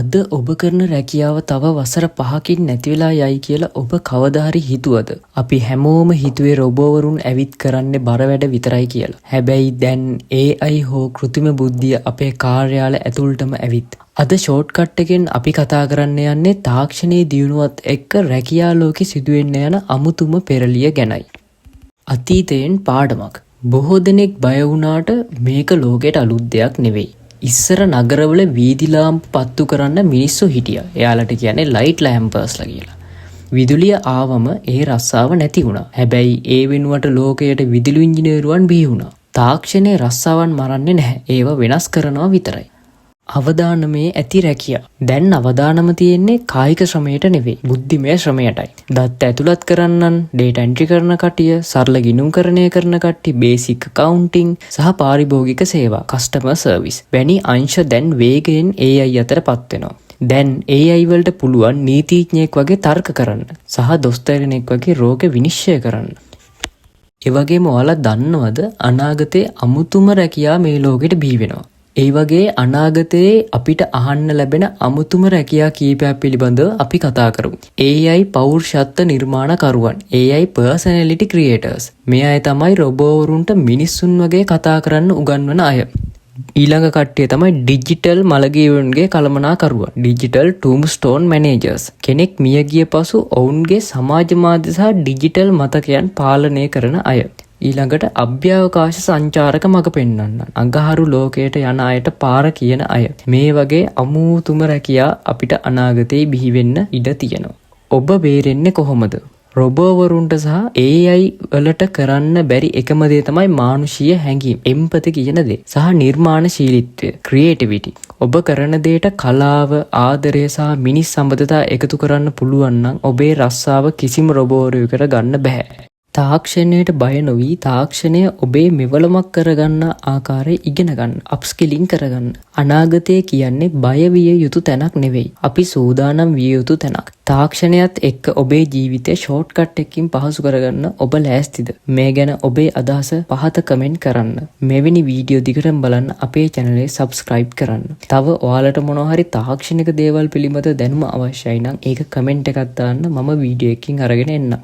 අද ඔබ කරන රැකියාව තව වසර 5කින් නැති වෙලා යයි කියලා ඔබ කවදා හරි හිතුවද? අපි හැමෝම හිතුවේ රොබෝවරුන් ඇවිත් කරන්නේ බර වැඩ විතරයි කියලා. හැබැයි දැන් AI හෝ කෘත්‍රිම බුද්ධිය අපේ කාර්යාල ඇතුළටම ඇවිත්. අද ෂෝට්කට් එකෙන් අපි කතා කරන්න යන්නේ තාක්ෂණයේ දියුණුවත් එක්ක රැකියා ලෝකෙ සිදුවෙන්න යන අමුතුම පෙරලිය ගැනයි. අතීතයෙන් පාඩමක්. බොහෝ දෙනෙක් බය වුණාට මේක ලෝකෙට අලුත් දෙයක් නෙවෙයි. ඉස්සර නගරවල වීදි ලාම්පු පත්තු කරන්න මිනිස්සු හිටියා. එයාලට කියන්නේ ලයිට් ලැම්පර්ස්ලා කියලා. විදුලිය ආවම ඒ රස්සාව නැති වුණා. හැබැයි ඒ වෙනුවට ලෝකයට විදුලි ඉංජිනේරුවන් බිහි වුණා. තාක්ෂණයේ රස්සාවන් මරන්නේ නැහැ. ඒව වෙනස් කරනවා විතරයි. අවදානමේ ඇති රැකියා. දැන් අවදානම තියෙන්නේ කායික ශ්‍රමයට නෙවෙයි, බුද්ධිමය ශ්‍රමයටයි. දත්ත ඇතුළත් කරන්නන්, ඩේටා එන්ට්‍රි කරන කටිය, සරල ගිණුම්කරණය කරන කට්ටිය, බේසික් accounting සහ පාරිභෝගික සේවා, කස්ටමර් සර්විස් වැනි අංශ දැන් වේගයෙන් AI අතරපත් වෙනවා. දැන් AI වලට පුළුවන් නීතිඥයෙක් වගේ තර්ක කරන්න සහ දොස්තරෙක් වගේ රෝග විනිශ්චය කරන්න. ඒ වගේම ඔයාලා දන්නවද අනාගතයේ අමුතුම රැකියා මේ ලෝකෙට බිහි වෙනවා. ඒ වගේ අනාගතයේ අපිට අහන්න ලැබෙන අමුතුම රැකියා කීපයක් පිළිබඳව අපි කතා කරමු. AI පෞරුෂත්ව නිර්මාණකරුවන්, AI personality creators. මේ අය තමයි රොබෝවරුන්ට මිනිස්සුන් වගේ කතා කරන්න උගන්වන අය. ඊළඟ කට්ටිය තමයි ඩිජිටල් මළගියවුන්ගේ කළමනාකරුවන්, ඩිජිටල් ටූම්ස්ටෝන් මැනේජර්ස්. කෙනෙක් මිය ගිය පසු ඔවුන්ගේ සමාජ මාධ්‍ය සහ ඩිජිටල් මතකයන් පාලනය කරන අය. ඊළඟට අභ්‍යවකාශ සංචාරක මඟ පෙන්වන්න, අඟහරු ලෝකයට යන අයට පාර කියන අය. මේ වගේ අමුතුම රැකියා අපිට අනාගතේ බිහි වෙන්න ඉඩ තියෙනවා. ඔබ බේරෙන්නේ කොහොමද? රොබෝවරුන්ට සහ AI වලට කරන්න බැරි එකම දේ තමයි මානුෂීය හැඟීම්, එම්පති කියන දේ සහ නිර්මාණශීලීත්වය, ක්‍රියේටිවිටි. ඔබ කරන දේට කලාව, ආදරය සහ මිනිස් සම්බන්ධතා එකතු කරන්න පුළුවන් නම් ඔබේ රස්සාව කිසිම රොබෝවරයෙකුට ගන්න බෑ. තාක්ෂණයට බය නොවි තාක්ෂණය ඔබේ මෙවලමක් කරගන්න ආකාරය ඉගෙන ගන්න, අප්ස්කිලින් කරගන්න. අනාගතය කියන්නේ බය විය යුතු තැනක් නෙවෙයි, අපි සූදානම් විය යුතු තැනක්. තාක්ෂණයත් එක්ක ඔබේ ජීවිතේ ෂෝට්කට් එකකින් පහසු කරගන්න ඔබ ලෑස්තිද? මේ ගැන ඔබේ අදහස පහත කමෙන්ට් කරන්න. මෙවැනි වීඩියෝ දිගටම බලන්න අපේ channel එක subscribe කරන්න. තව ඔයාලට මොනවා හරි තාක්ෂණික දේවල් පිළිබඳ දැනුම අවශ්‍යයි නම් ඒක කමෙන්ට් එකක් දාන්න, මම වීඩියෝ එකකින් අරගෙන එන්නම්.